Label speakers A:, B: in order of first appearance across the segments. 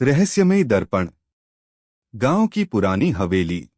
A: रहस्यमय दर्पण। गांव की पुरानी हवेली।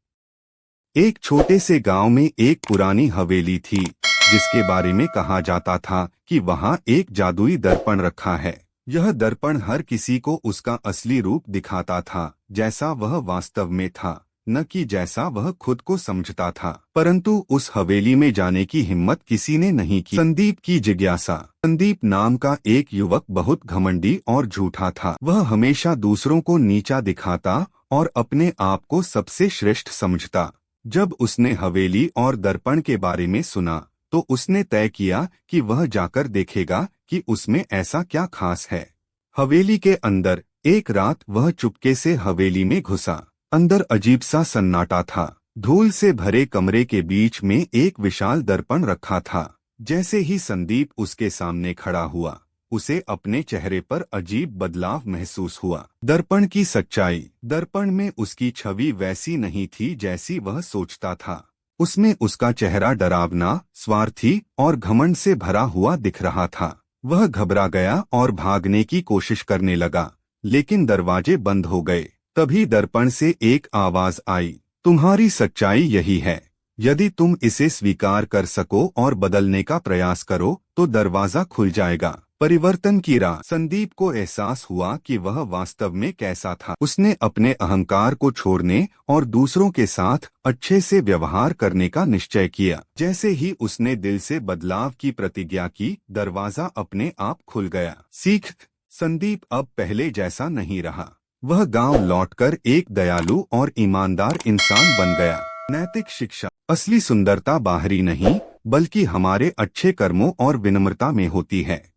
A: एक छोटे से गांव में एक पुरानी हवेली थी, जिसके बारे में कहा जाता था कि वहां एक जादुई दर्पण रखा है। यह दर्पण हर किसी को उसका असली रूप दिखाता था, जैसा वह वास्तव में था, न कि जैसा वह खुद को समझता था। परंतु उस हवेली में जाने की हिम्मत किसी ने नहीं की। संदीप की जिज्ञासा। संदीप नाम का एक युवक बहुत घमंडी और झूठा था। वह हमेशा दूसरों को नीचा दिखाता और अपने आप को सबसे श्रेष्ठ समझता। जब उसने हवेली और दर्पण के बारे में सुना, तो उसने तय किया कि वह जाकर देखेगा कि उसमें ऐसा क्या खास है। हवेली के अंदर एक रात वह चुपके से हवेली में घुसा। अंदर अजीब सा सन्नाटा था। धूल से भरे कमरे के बीच में एक विशाल दर्पण रखा था। जैसे ही संदीप उसके सामने खड़ा हुआ, उसे अपने चेहरे पर अजीब बदलाव महसूस हुआ। दर्पण की सच्चाई। दर्पण में उसकी छवि वैसी नहीं थी जैसी वह सोचता था। उसमें उसका चेहरा डरावना, स्वार्थी और घमंड से भरा हुआ दिख रहा था। वह घबरा गया और भागने की कोशिश करने लगा, लेकिन दरवाजे बंद हो गए। तभी दर्पण से एक आवाज आई, तुम्हारी सच्चाई यही है। यदि तुम इसे स्वीकार कर सको और बदलने का प्रयास करो, तो दरवाजा खुल जाएगा। परिवर्तन की राह। संदीप को एहसास हुआ कि वह वास्तव में कैसा था। उसने अपने अहंकार को छोड़ने और दूसरों के साथ अच्छे से व्यवहार करने का निश्चय किया। जैसे ही उसने दिल से बदलाव की प्रतिज्ञा की, दरवाजा अपने आप खुल गया। सीख। संदीप अब पहले जैसा नहीं रहा। वह गांव लौटकर एक दयालु और ईमानदार इंसान बन गया। नैतिक शिक्षा। असली सुंदरता बाहरी नहीं, बल्कि हमारे अच्छे कर्मों और विनम्रता में होती है।